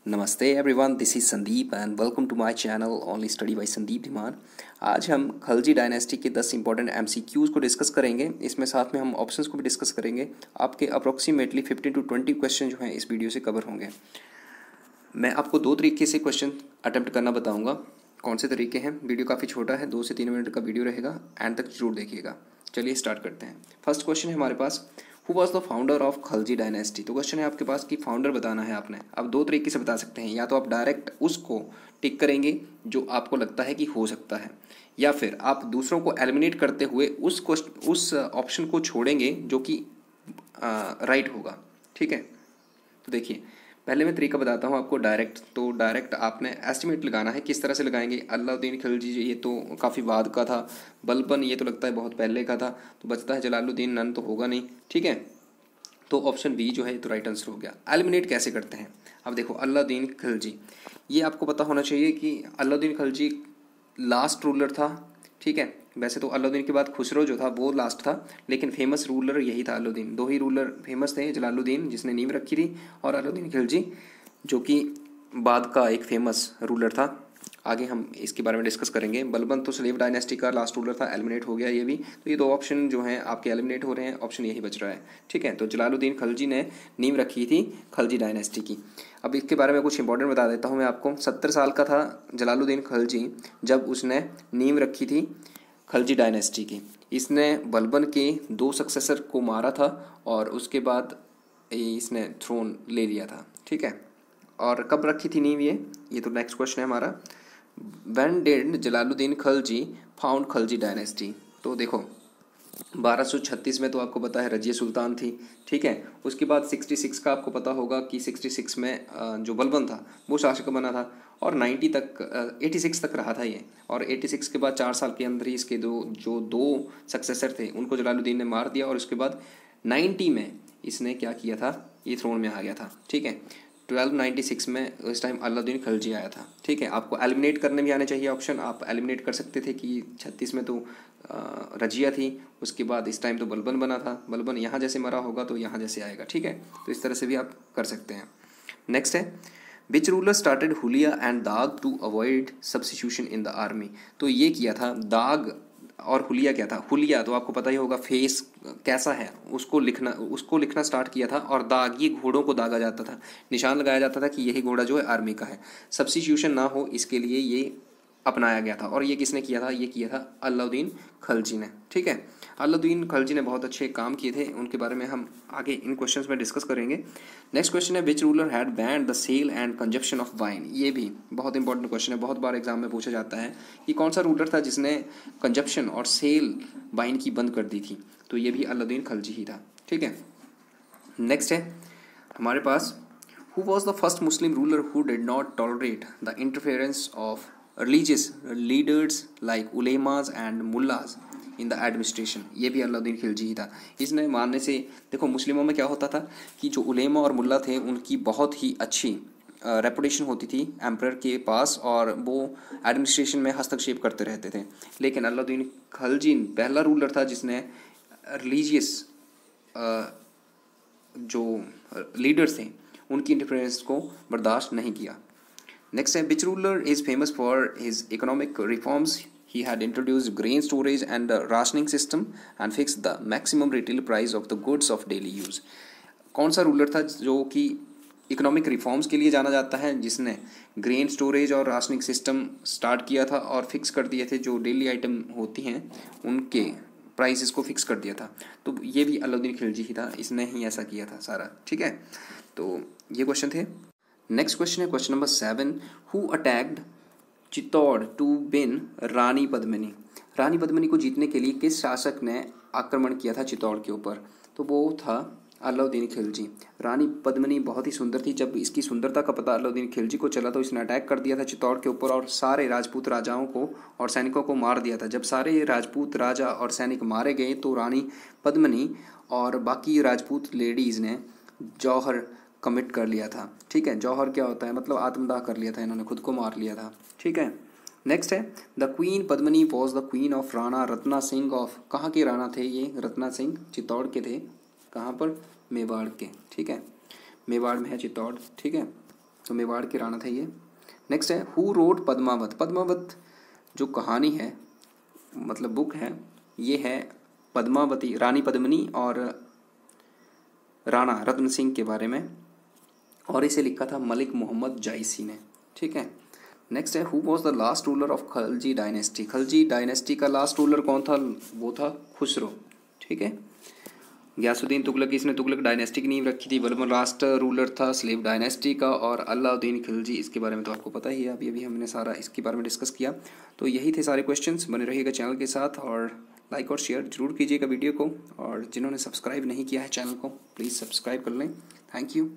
नमस्ते everyone, this is Sandeep and welcome to my channel only study by Sandeep Dhiman. आज हम Khalji dynasty के 10 इंपॉर्टेंट एमसीक्यूज़ को डिस्कस करेंगे। इसमें साथ में हम ऑप्शंस को भी डिस्कस करेंगे। आपके अप्रोक्सीमेटली 15 टू 20 क्वेश्चन जो हैं इस वीडियो से कवर होंगे। मैं आपको दो तरीके से क्वेश्चन अटेम्प्ट करना बताऊँगा। कौन से तरीके हैं? वीडियो काफ़ी छोटा है, 2 से 3 मिनट का वीडियो रहेगा, एंड तक जरूर देखिएगा। चलिए स्टार्ट करते हैं। फर्स्ट क्वेश्चन है हमारे पास, who was the founder of Khalji dynasty. तो क्वेश्चन है आपके पास कि फाउंडर बताना है आपने। अब दो तरीके से बता सकते हैं, या तो आप डायरेक्ट उसको टिक करेंगे जो आपको लगता है कि हो सकता है, या फिर आप दूसरों को एलिमिनेट करते हुए उस ऑप्शन को छोड़ेंगे जो कि राइट होगा। ठीक है, तो देखिए पहले मैं तरीका बताता हूँ आपको डायरेक्ट। तो डायरेक्ट आपने एस्टिमेट लगाना है। किस तरह से लगाएंगे? अलाउद्दीन खिलजी ये तो काफ़ी बाद का था, बलबन ये तो लगता है बहुत पहले का था, तो बचता है जलालुद्दीन, नन तो होगा नहीं। ठीक है, तो ऑप्शन बी जो है तो राइट आंसर हो गया। एलिमिनेट कैसे करते हैं? अब देखो, अलाउद्दीन खिलजी, ये आपको पता होना चाहिए कि अलाउद्दीन खिलजी लास्ट रूलर था। ठीक है, वैसे तो अलाउद्दीन के बाद खुसरो जो था वो लास्ट था, लेकिन फेमस रूलर यही था अलाउद्दीन। दो ही रूलर फेमस थे, जलालुद्दीन जिसने नींव रखी थी, और अलाउद्दीन खिलजी जो कि बाद का एक फेमस रूलर था। आगे हम इसके बारे में डिस्कस करेंगे। बलबन तो स्लेव डायनेस्टी का लास्ट रूलर था, एलिमिनेट हो गया ये भी। तो ये दो ऑप्शन जो हैं आपके एलिमिनेट हो रहे हैं, ऑप्शन यही बच रहा है। ठीक है, तो जलालुद्दीन खिलजी ने नींव रखी थी खलजी डायनेस्टी की। अब इसके बारे में कुछ इंपॉर्टेंट बता देता हूँ मैं आपको। 70 साल का था जलालुद्दीन खिलजी जब उसने नींव रखी थी खलजी डायनेस्टी की। इसने बलबन के 2 सक्सेसर को मारा था और उसके बाद इसने थ्रोन ले लिया था। ठीक है, और कब रखी थी नींव ये तो नेक्स्ट क्वेश्चन है हमारा। When did Jalaluddin Khilji found Khalji dynasty. तो देखो 1236 में तो आपको पता है रजिया सुल्तान थी। ठीक है, उसके बाद 66 का आपको पता होगा कि 66 में जो बलबन था वो शासक बना था, और 86 तक रहा था ये। और 86 के बाद 4 साल के अंदर ही इसके दो सक्सेसर थे उनको जलालुद्दीन ने मार दिया, और उसके बाद 90 में इसने क्या किया था, ये थ्रोन में आ गया था। ठीक है, 1296 में उस टाइम अलाउद्दीन खिलजी आया था। ठीक है, आपको एलिमिनेट करने भी आने चाहिए ऑप्शन। आप एलिमिनेट कर सकते थे कि 36 में तो रजिया थी, उसके बाद इस टाइम तो बलबन बना था, बलबन यहाँ जैसे मरा होगा तो यहाँ जैसे आएगा। ठीक है, तो इस तरह से भी आप कर सकते हैं। नेक्स्ट है, विच रूलर स्टार्टेड हुलिया एंड दाग to avoid substitution in the army. तो ये किया था दाग और हुलिया। क्या था? हुलिया तो आपको पता ही होगा, फेस कैसा है उसको लिखना स्टार्ट किया था, और दाग ये घोड़ों को दागा जाता था, निशान लगाया जाता था कि यही घोड़ा जो है आर्मी का है। सब्स्टिट्यूशन ना हो इसके लिए ये अपनाया गया था, और ये किसने किया था? ये किया था अलाउद्दीन खिलजी ने। ठीक है, अलाउद्दीन खिलजी ने बहुत अच्छे काम किए थे, उनके बारे में हम आगे इन क्वेश्चंस में डिस्कस करेंगे। नेक्स्ट क्वेश्चन है, which ruler had banned the sale and consumption of wine. ये भी बहुत इंपॉर्टेंट क्वेश्चन है, बहुत बार एग्जाम में पूछा जाता है कि कौन सा रूलर था जिसने कंजप्शन और सेल वाइन की बंद कर दी थी। तो ये भी अलाउद्दीन खिलजी ही था। ठीक है, नेक्स्ट है हमारे पास, who was the first Muslim ruler who did not tolerate the interference of religious leaders like ulemas and mullahs in the administration। ये भी अलाउद्दीन खिलजी ही था। इसने मानने से, देखो मुस्लिमों में क्या होता था कि जो उलेमा और मुल्ला थे उनकी बहुत ही अच्छी रेपुटेशन होती थी एम्परर के पास, और वो एडमिनिस्ट्रेशन में हस्तक्षेप करते रहते थे। लेकिन अलाउद्दीन खिलजी पहला रूलर था जिसने रिलीजियस जो लीडर्स थे उनकी इंटरफेरेंस को बर्दाश्त नहीं किया। नेक्स्ट है, which ruler is famous for his economic reforms. He had introduced grain storage and rationing system and fix the maximum retail price of the goods of daily use. कौन सा ruler था जो कि इकोनॉमिक रिफॉर्म्स के लिए जाना जाता है, जिसने ग्रेन स्टोरेज और राशनिंग सिस्टम स्टार्ट किया था और फिक्स कर दिए थे जो डेली आइटम होती हैं उनके प्राइसेस को फिक्स कर दिया था। तो ये भी अलाउद्दीन खिलजी ही था, इसने ही ऐसा किया था सारा। ठीक है, तो ये क्वेश्चन थे। नेक्स्ट क्वेश्चन है question number 7, who attacked Chittor to win Rani Padmini. Rani Padmini को जीतने के लिए किस शासक ने आक्रमण किया था चित्तौड़ के ऊपर? तो वो था अलाउद्दीन खिलजी। रानी पद्मिनी बहुत ही सुंदर थी। जब इसकी सुंदरता का पता अलाउद्दीन खिलजी को चला तो इसने अटैक कर दिया था चित्तौड़ के ऊपर, और सारे राजपूत राजाओं को और सैनिकों को मार दिया था। जब सारे राजपूत राजा और सैनिक मारे गए तो रानी पद्मिनी और बाकी राजपूत लेडीज़ ने जौहर कमिट कर लिया था। ठीक है, जौहर क्या होता है? मतलब आत्मदाह कर लिया था, इन्होंने खुद को मार लिया था। ठीक है, नेक्स्ट है, the queen Padmini was the queen of Rana Ratna Singh of. कहाँ के राणा थे ये? रत्ना सिंह चित्तौड़ के थे। कहाँ पर? मेवाड़ के। ठीक है, मेवाड़ में है चित्तौड़। ठीक है, तो मेवाड़ के राणा थे ये। नेक्स्ट है हु रोट पद्मावत। पद्मावत जो कहानी है, मतलब बुक है, ये है पद्मावती, रानी पद्मिनी और राणा रत्न सिंह के बारे में, और इसे लिखा था मलिक मोहम्मद जायसी ने। ठीक है। नेक्स्ट है who was the last ruler of Khalji dynasty. Khalji dynasty का लास्ट रूलर कौन था? वो था खुसरो। ठीक है। गयासुद्दीन तुगलक, इसने तुगलक डायनेस्टी की नींव रखी थी। बलबन लास्ट रूलर था स्लेव डायनेस्टी का। और अलाउद्दीन खिलजी, इसके बारे में तो आपको पता ही है, अभी अभी हमने सारा इसके बारे में डिस्कस किया। तो यही थे सारे क्वेश्चंस। बने रहिएगा चैनल के साथ और लाइक और शेयर जरूर कीजिएगा वीडियो को, और जिन्होंने सब्सक्राइब नहीं किया है चैनल को प्लीज़ सब्सक्राइब कर लें। Thank you.